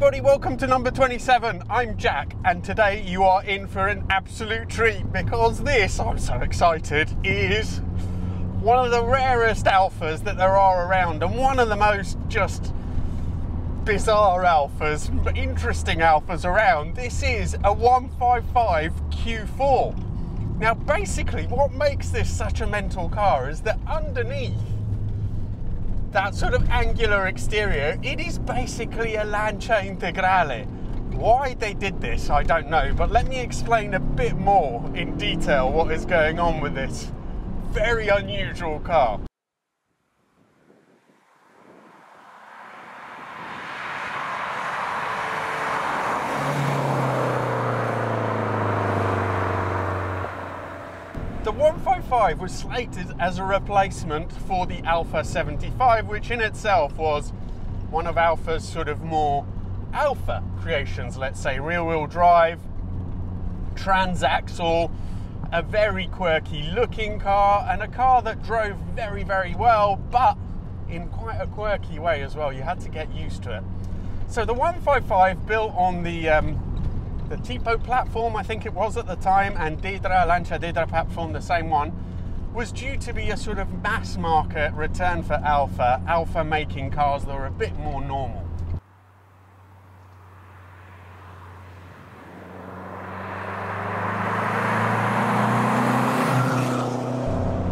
everybody, welcome to number 27. I'm Jack, and today you are in for an absolute treat because this, I'm so excited, is one of the rarest Alfas that there are around and one of the most just bizarre Alfas, interesting Alfas around. This is a 155 Q4. Now basically what makes this such a mental car is that underneath that sort of angular exterior, it is basically a Lancia Integrale. Why they did this, I don't know, but let me explain a bit more in detail what is going on with this very unusual car. The 155 was slated as a replacement for the Alfa 75, which in itself was one of Alfa's sort of more Alfa creations, let's say, rear-wheel drive, transaxle, a very quirky looking car, and a car that drove very, very well, but in quite a quirky way as well. You had to get used to it. So the 155, built on the Tipo platform, I think it was at the time, and Lancia Dedra platform, the same one, was due to be a sort of mass market return for Alfa making cars that were a bit more normal.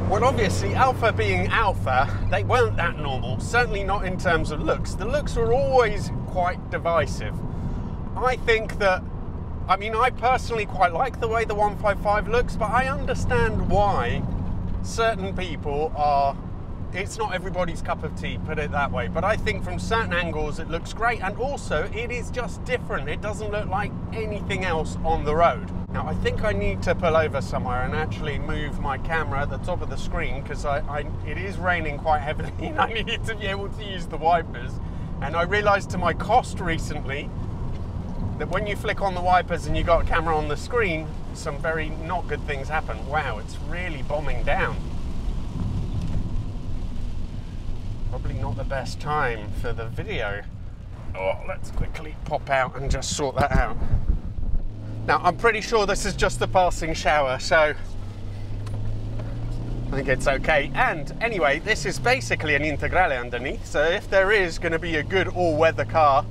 Well, obviously, Alfa being Alfa, they weren't that normal, certainly not in terms of looks. The looks were always quite divisive. I think that I personally quite like the way the 155 looks, but I understand why certain people are, it's not everybody's cup of tea, put it that way, but I think from certain angles it looks great, and also it is just different. It doesn't look like anything else on the road. Now I think I need to pull over somewhere and actually move my camera at the top of the screen because it is raining quite heavily and I need to be able to use the wipers. And I realised to my cost recently that when you flick on the wipers and you got a camera on the screen, some very not good things happen. Wow, it's really bombing down. Probably not the best time for the video. Oh, let's quickly pop out and just sort that out. Now, I'm pretty sure this is just a passing shower, so I think it's okay. And anyway, this is basically an Integrale underneath, so if there is going to be a good all-weather car,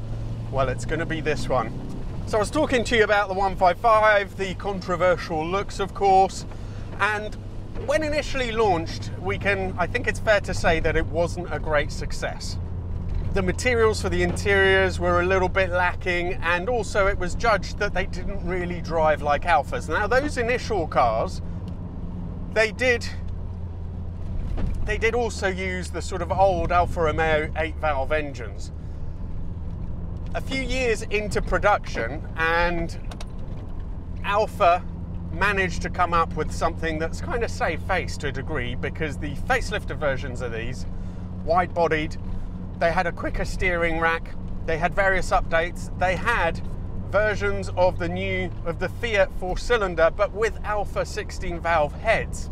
well, it's going to be this one. So I was talking to you about the 155, the controversial looks, of course, and when initially launched, I think it's fair to say that it wasn't a great success. The materials for the interiors were a little bit lacking, and also it was judged that they didn't really drive like Alfas. Now, those initial cars, they did also use the sort of old Alfa Romeo 8-valve engines. A few years into production, and Alfa managed to come up with something that's kind of saved face to a degree, because the facelifted versions of these, wide-bodied, they had a quicker steering rack, they had various updates, they had versions of the Fiat 4-cylinder, but with Alfa 16-valve heads.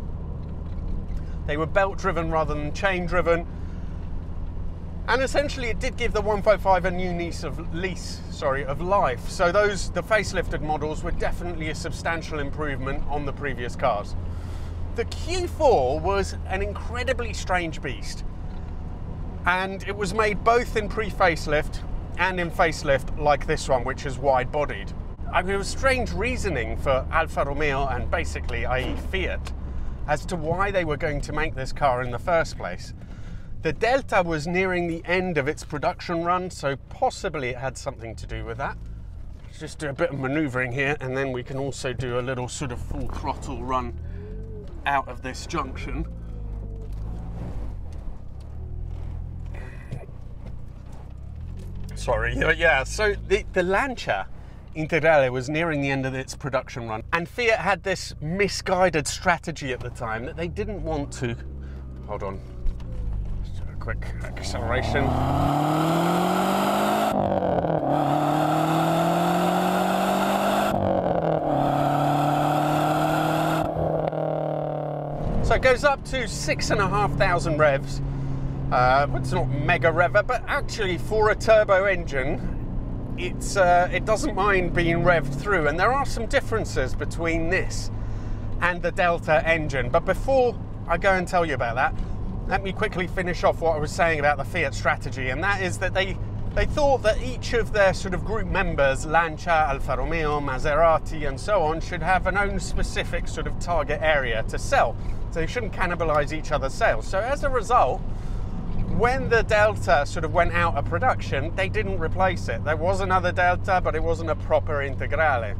They were belt-driven rather than chain-driven. And essentially it did give the 155 a new lease of life. So the facelifted models were definitely a substantial improvement on the previous cars. The Q4 was an incredibly strange beast. And it was made both in pre-facelift and in facelift like this one, which is wide-bodied. I mean, it was strange reasoning for Alfa Romeo and basically, i.e. Fiat, as to why they were going to make this car in the first place. The Delta was nearing the end of its production run, so possibly it had something to do with that. Let's just do a bit of maneuvering here, and then we can also do a little sort of full throttle run out of this junction. Sorry, yeah, so the Lancia Integrale was nearing the end of its production run, and Fiat had this misguided strategy at the time that they didn't want to... Hold on. Quick acceleration. So it goes up to 6,500 revs. It's not mega rever, but actually for a turbo engine, it doesn't mind being revved through, and there are some differences between this and the Delta engine. But before I go and tell you about that, let me quickly finish off what I was saying about the Fiat strategy, and that is that they thought that each of their sort of group members, Lancia, Alfa Romeo, Maserati and so on, should have an own specific sort of target area to sell. So they shouldn't cannibalize each other's sales. So as a result, when the Delta sort of went out of production, they didn't replace it. There was another Delta, but it wasn't a proper Integrale.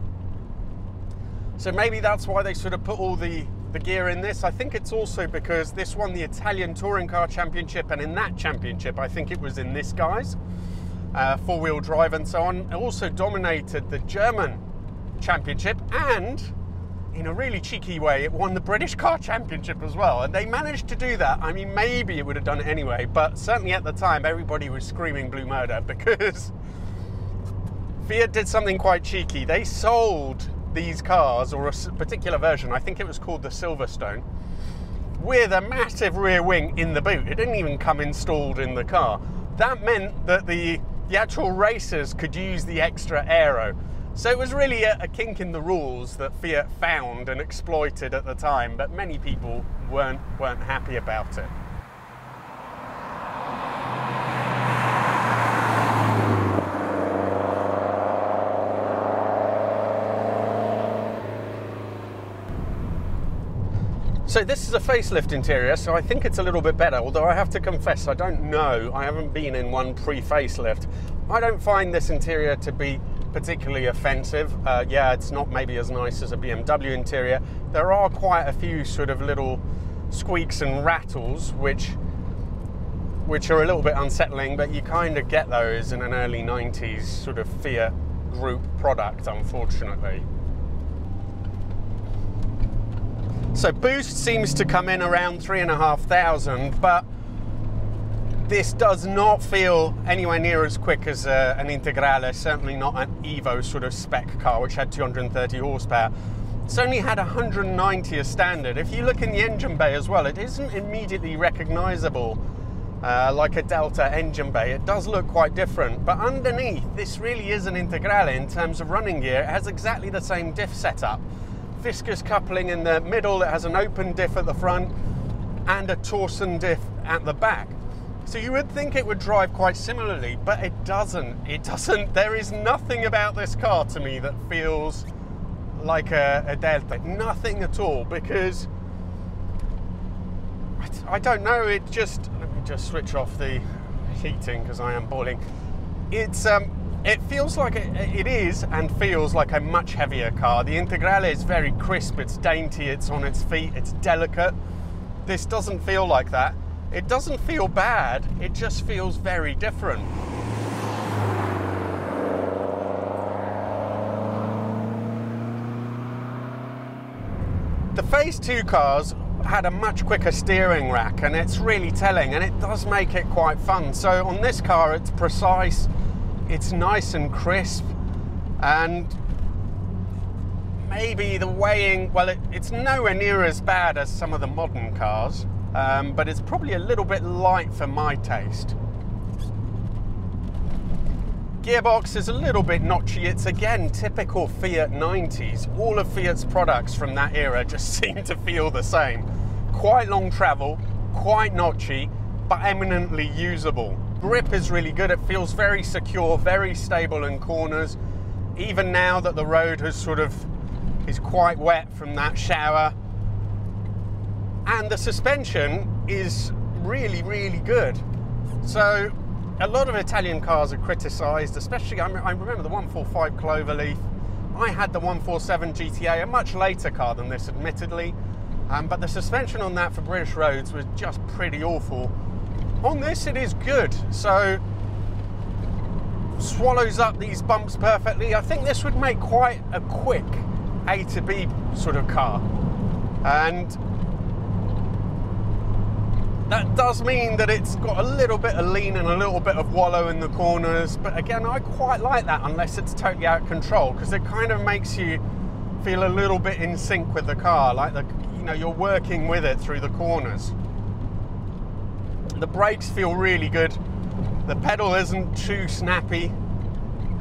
So maybe that's why they sort of put all the gear in this. I think it's also because this won the Italian Touring Car Championship, and in that championship, I think it was in this guise, four-wheel drive and so on. It also dominated the German Championship, and in a really cheeky way, it won the British Car Championship as well. And they managed to do that. I mean, maybe it would have done it anyway, but certainly at the time, everybody was screaming blue murder, because Fiat did something quite cheeky. They sold these cars, or a particular version, I think it was called the Silverstone, with a massive rear wing in the boot. It didn't even come installed in the car. That meant that the actual racers could use the extra aero. So it was really a kink in the rules that Fiat found and exploited at the time, but many people weren't happy about it. So this is a facelift interior, so I think it's a little bit better, although I have to confess, I don't know. I haven't been in one pre-facelift. I don't find this interior to be particularly offensive. Yeah, it's not maybe as nice as a BMW interior. There are quite a few sort of little squeaks and rattles, which are a little bit unsettling, but you kind of get those in an early 90s sort of Fiat group product, unfortunately. So boost seems to come in around 3,500, but this does not feel anywhere near as quick as an Integrale, certainly not an Evo sort of spec car, which had 230 horsepower. It's only had 190 as standard. If you look in the engine bay as well, it isn't immediately recognizable like a Delta engine bay. It does look quite different, but underneath, this really is an Integrale in terms of running gear. It has exactly the same diff setup. Viscous coupling in the middle, it has an open diff at the front and a torsion diff at the back. So you would think it would drive quite similarly, but it doesn't. It doesn't. There is nothing about this car to me that feels like a Delta. Nothing at all, because I don't know, it just, let me just switch off the heating because I am boiling. It feels like it is and feels like a much heavier car. The Integrale is very crisp, it's dainty, it's on its feet, it's delicate. This doesn't feel like that. It doesn't feel bad, it just feels very different. The Phase 2 cars had a much quicker steering rack, and it's really telling, and it does make it quite fun. So on this car, it's precise, it's nice and crisp, and maybe the weighing, well, it's nowhere near as bad as some of the modern cars, but it's probably a little bit light for my taste. Gearbox is a little bit notchy. It's again typical Fiat 90s. All of Fiat's products from that era just seem to feel the same. Quite long travel, quite notchy, but eminently usable. Grip is really good. It feels very secure, very stable in corners. Even now that the road is quite wet from that shower. And the suspension is really, really good. So a lot of Italian cars are criticised, especially, I remember the 145 Cloverleaf. I had the 147 GTA, a much later car than this, admittedly. But the suspension on that for British roads was just pretty awful. On this, it is good. So, swallows up these bumps perfectly. I think this would make quite a quick A to B sort of car. And that does mean that it's got a little bit of lean and a little bit of wallow in the corners, but again, I quite like that unless it's totally out of control, because it kind of makes you feel a little bit in sync with the car, like you're working with it through the corners. The brakes feel really good. The pedal isn't too snappy.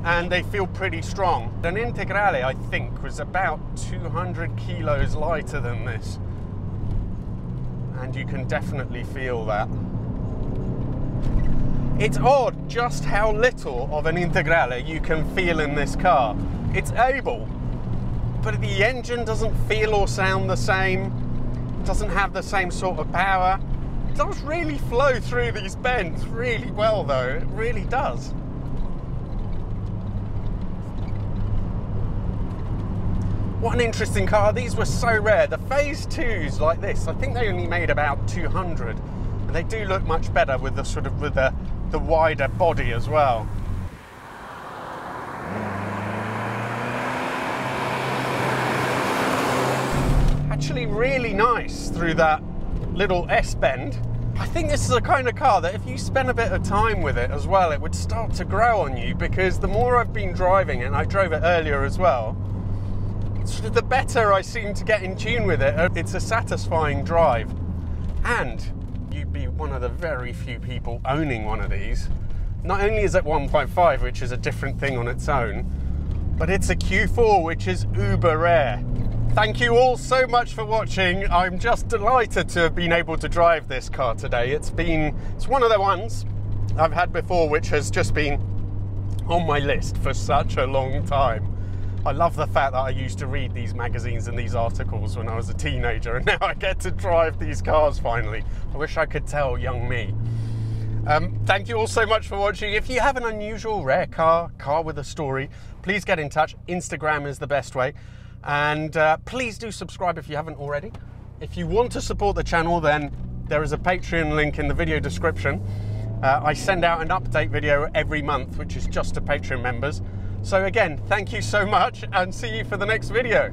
and they feel pretty strong. An Integrale, I think, was about 200 kilos lighter than this, and you can definitely feel that. It's odd just how little of an Integrale you can feel in this car. It's able, but the engine doesn't feel or sound the same, doesn't have the same sort of power. It does really flow through these bends really well though, it really does. What an interesting car. These were so rare. The Phase 2s like this, I think they only made about 200. And they do look much better with the sort of, with the wider body as well. Actually really nice through that little S-bend. I think this is a kind of car that if you spend a bit of time with it as well, it would start to grow on you, because the more I've been driving it, and I drove it earlier as well, sort of the better I seem to get in tune with it. It's a satisfying drive, and you'd be one of the very few people owning one of these. Not only is it 1.5, which is a different thing on its own, but it's a Q4, which is uber rare. Thank you all so much for watching. I'm just delighted to have been able to drive this car today. It's one of the ones I've had before which has just been on my list for such a long time. I love the fact that I used to read these magazines and these articles when I was a teenager, and now I get to drive these cars finally. I wish I could tell young me. Thank you all so much for watching. If you have an unusual, rare car with a story, please get in touch. Instagram is the best way. And please do subscribe if you haven't already. If you want to support the channel, then there is a Patreon link in the video description. I send out an update video every month, which is just to Patreon members. So again, thank you so much, and see you for the next video.